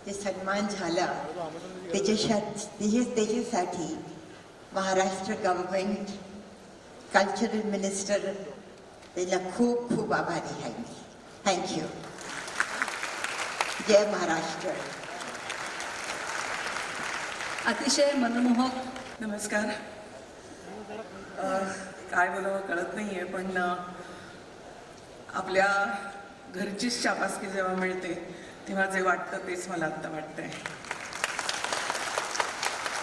जे सन्मान झाला त्याच्यासाठी महाराष्ट्र गव्हर्नमेंट कल्चरल मिनिस्टर त्यांना खूप खूप आभारी आहे मी. थँक्यू. जय महाराष्ट्र. अतिशय मनमोहक. नमस्कार. काय बोलावं कळत नाही आहे, पण आपल्या घरचीच शाबासकी जेव्हा मिळते तेव्हा जे वाटतं तेच मला आत्ता वाटतंय.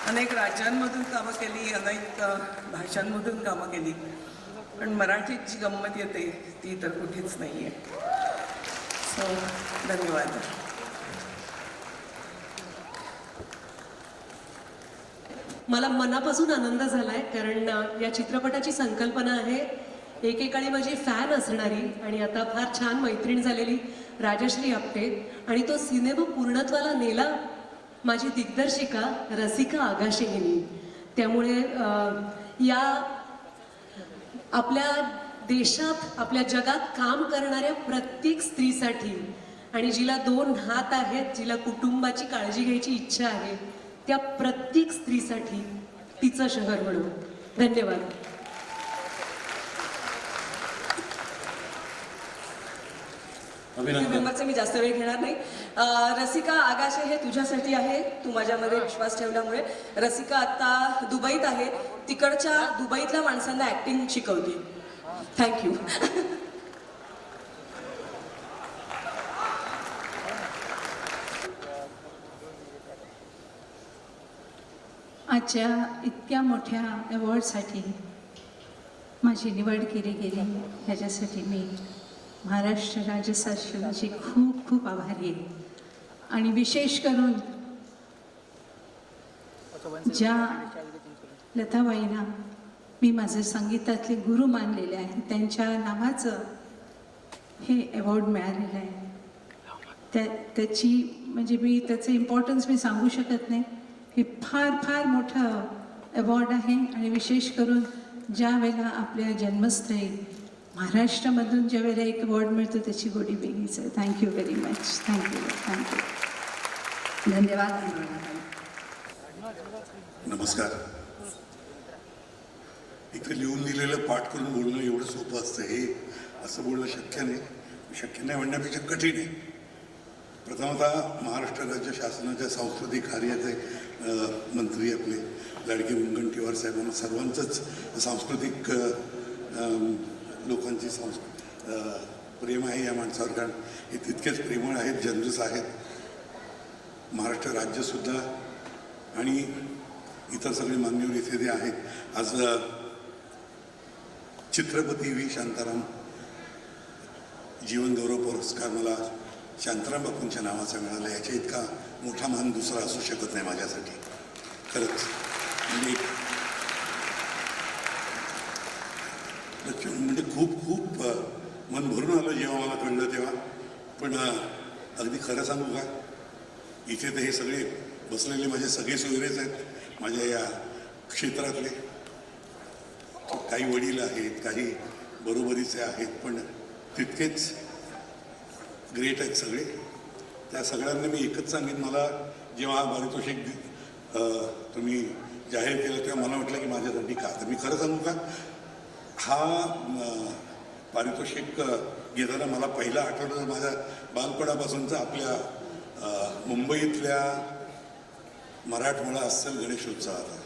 अनेक राज्यांमधून कामं केली, अनेक भाषांमधून कामं केली, पण मराठीत जी गंमत येते ती तर कुठेच नाही आहे. सो धन्यवाद. मला मनापासून आनंद झालाय, कारण या चित्रपटाची संकल्पना आहे एकेकाळी माझी फॅन असणारी आणि आता फार छान मैत्रीण झालेली राजश्री आपटे, आणि तो सिनेमा पूर्णत्वाला नेला माझी दिग्दर्शिका रसिका आगाशे यांनी. त्यामुळे या आपल्या देशात आपल्या जगात काम करणाऱ्या प्रत्येक स्त्रीसाठी, आणि जिला 2 हात आहेत, जिला कुटुंबाची काळजी घ्यायची इच्छा आहे, त्या प्रत्येक स्त्रीसाठी तिचं शहर म्हणून धन्यवाद. मेंबरचा मी जास्त वेळ घेणार नाही. रसिका आगाशे हे तुझ्यासाठी आहे, तू माझ्यामध्ये विश्वास ठेवल्यामुळे. रसिका आता दुबईत आहे, तिकडच्या दुबईतल्या माणसांना ऍक्टिंग शिकवते. थँक्यू. आजच्या इतक्या मोठ्या अवॉर्डसाठी माझी निवड केली गेली, ह्याच्यासाठी मी महाराष्ट्र राज्य शासनाची खूप खूप आभारी आहे. आणि विशेष करून ज्या लताबाईंना मी माझे संगीतातले गुरु मानलेले आहे, त्यांच्या नावाचं हे अवॉर्ड मिळालेलं आहे. त्याची म्हणजे मी त्याचं इम्पॉर्टन्स मी सांगू शकत नाही. हे फार फार मोठं अवॉर्ड आहे, आणि विशेष करून ज्या वेळेला आपल्या जन्मस्थळी महाराष्ट्रामधून ज्या वेळेला एक अवॉर्ड मिळतो त्याची गोडी वेगळीच आहे. Thank you very much. थँक्यू. धन्यवाद. नमस्कार. इथे लिहून दिलेलं पाठ करून बोलणं एवढं सोपं असतं, हे असं बोलणं शक्य नाही म्हणण्यापेक्षा कठीण आहे. प्रथमतः महाराष्ट्र राज्य शासनाच्या सांस्कृतिक कार्याचे मंत्री आपले लाडके मुनगंटीवार साहेबांना सर्वांचंच सांस्कृतिक लोकांची प्रेम आहे या माणसावर, कारण हे तितकेच प्रेमळ आहेत, जनरस आहेत. महाराष्ट्र राज्यसुद्धा आणि इतर सगळे मान्यवर इथे जे आहेत. आज चित्रपती व्ही शांताराम जीवन गौरव पुरस्कार मला शांताराम बापूंच्या नावाचा मिळाला. याच्या इतका मोठा मान दुसरा असू शकत नाही माझ्यासाठी, खरंच. म्हणजे खूप खूप मन भरून आलं जेव्हा मला कळलं तेव्हा. पण अगदी खरं सांगू का, इथे तर हे सगळे बसलेले माझे सगळे सोयरेच आहेत माझ्या या क्षेत्रातले. काही वडील आहेत, काही बरोबरीचे आहेत, पण तितकेच ग्रेट आहेत सगळे. त्या सगळ्यांना मी एकच सांगेन, मला जेव्हा हा पारितोषिक तुम्ही जाहीर केलं तेव्हा मला वाटलं की माझ्यासाठी का. तर मी खरं सांगू का, हा पारितोषिक घेताना मला पहिला आठवलं माझ्या बालपणापासूनचा आपल्या मुंबईतल्या मराठमोळा अस्सल गणेशोत्सवाचा.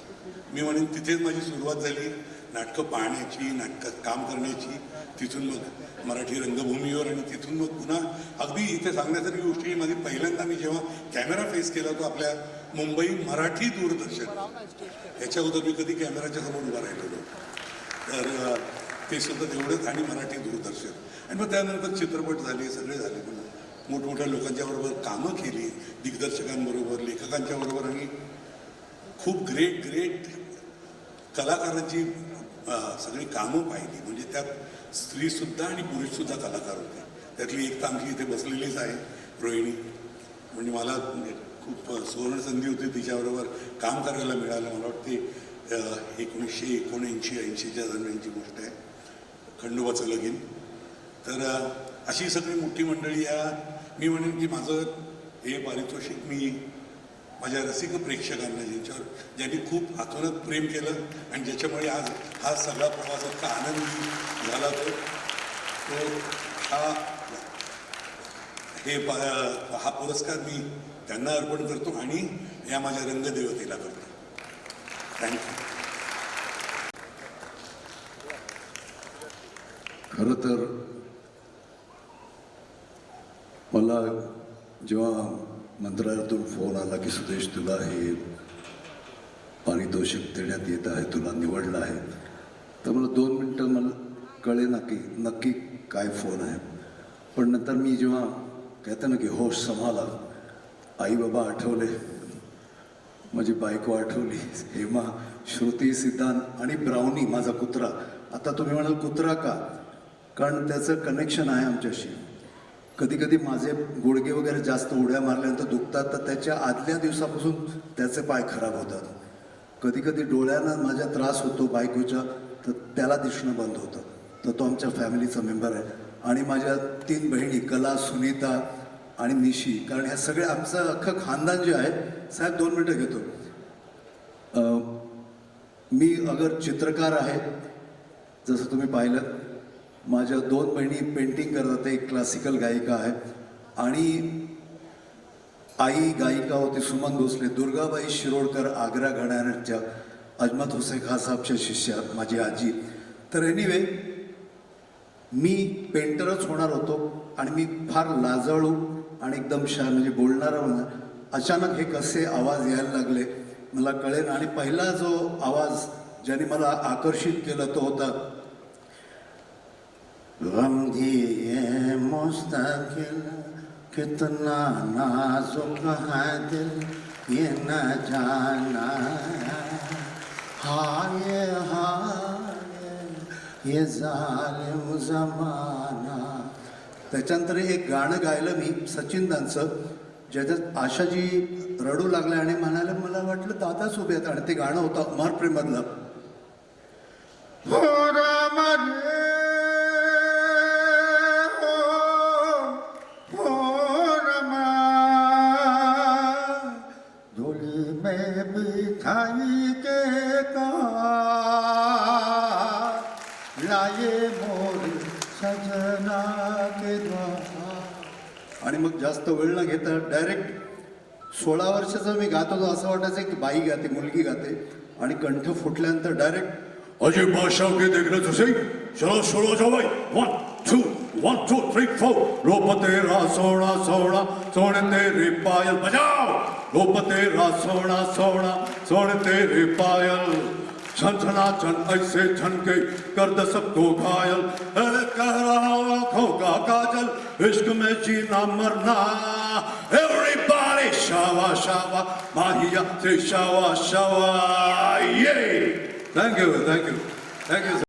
मी म्हणेन तिथेच माझी सुरुवात झाली नाटकं पाहण्याची, नाटकात काम करण्याची. तिथून मग मराठी रंगभूमीवर, आणि तिथून मग पुन्हा अगदी इथे सांगण्यासारखी गोष्ट ही माझी पहिल्यांदा मी जेव्हा कॅमेरा फेस केला तो आपल्या मुंबई मराठी दूरदर्शन, ह्याच्या अगोदर मी कधी कॅमेराच्या समोर उभा राहिलेलो. तर ते सुद्धा तेवढंच, आणि मराठी दूरदर्शन. आणि मग त्यानंतर चित्रपट झाले, सगळे झाले. पण मोठमोठ्या लोकांच्याबरोबर कामं केली, दिग्दर्शकांबरोबर, लेखकांच्या बरोबर, आणि खूप ग्रेट कलाकारांची सगळी कामं पाहिली. म्हणजे त्यात स्त्रीसुद्धा आणि पुरुषसुद्धा कलाकार होते. त्यातली एक तर आमची इथे बसलेलीच आहे रोहिणी. म्हणजे मला खूप सुवर्ण संधी होती तिच्याबरोबर काम करायला मिळालं. मला वाटते 1979-80च्या दरम्यानची गोष्ट आहे, खंडोबाचं लगीन. तर अशी सगळी मोठी मंडळी. मी म्हणेन की माझं हे पारितोषिक मी माझ्या रसिक प्रेक्षकांना ज्यांनी खूप आतोनात प्रेम केलं आणि ज्याच्यामुळे आज हा सगळा प्रवास इतका आनंदी झाला हा पुरस्कार मी त्यांना अर्पण करतो आणि या माझ्या रंगदेवतेला करतो. थँक्यू. खरं तर मला जेव्हा मंत्रालयातून फोन आला की सुदेश तुला हे पारितोषिक देण्यात येत आहे, तुला निवडलं आहे, तर मला 2 मिनटं मला कळेना की नक्की काय फोन आहे. पण नंतर मी जेव्हा कहते ना की होश संभाला, आई बाबा आठवले, माझी बायको आठवली, हेमा, श्रुती, सिद्धांत आणि ब्राउनी माझा कुत्रा. आता तुम्ही म्हणाल कुत्रा का? कारण त्याचं कनेक्शन आहे आमच्याशी. कधी कधी माझे गुडघे वगैरे जास्त उड्या मारल्यानंतर दुखतात, तर त्याच्या आदल्या दिवसापासून त्याचे पाय खराब होतात. कधी कधी डोळ्यांना माझ्या त्रास होतो बायकोच्या, तर त्याला दिसणं बंद होतं. तर तो आमच्या फॅमिलीचा मेंबर आहे. आणि माझ्या 3 बहिणी कला, सुनीता आणि निशी, कारण ह्या सगळे आमचं अख्खं खानदान जे आहे. साहेब 2 मिनटं घेतो. मी अगर चित्रकार आहे, जसं तुम्ही पाहिलं, माझ्या 2 बहिणी पेंटिंग करतात. एक क्लासिकल गायिका आहे आणि आई गायिका होती सुमन भोसले. दुर्गाबाई शिरोडकर आग्रा घराण्याच्या अजमत हुसेन खान साहेबच्या शिष्या, माझी आजी. तर एनिवे मी पेंटरच होणार होतो आणि मी फार लाजाळू आणि एकदम म्हणजे बोलणारा म्हणा. अचानक हे कसे आवाज यायला लागले मला कळेल. आणि पहिला जो आवाज ज्याने मला आकर्षित केलं तो होता गम दिए मुस्तकिल कितना नाजुक है दिल ये न जाना हाय हाय ये जालिम जमाना. त्याच्यानंतर एक गाणं गायलं मी सचिनदांचं, ज्याच्यात आशाजी रडू लागल्या आणि म्हणाले, मला वाटलं दादाच उभे आहेत. आणि ते गाणं होतं अमर प्रेममधलं. मिठाई के का लाये मोर सजना के द्वार. आणि मग जास्त वेळ न घेता डायरेक्ट 16 वर्षाचा मी गात होतो, असं वाटायचं की बाई गाते, मुलगी गाते. आणि कंठ फुटल्यानंतर डायरेक्ट अजय बादशाह के देखना तुझे चलो सोळो जाओ भाई 1 2 3 4 रूप तेरा सोना सोना सोने तेरे पायल बजाओ. रूप तेरा सोना सोना सोने तेरे पायल छन छना छन ऐसे छनके कर दे सबको घायल. कह रहा आँखों का काजल इश्क में जीना मरना. Everybody शावा शावा माहिया से शावा शावा. ये थैंक यू सर.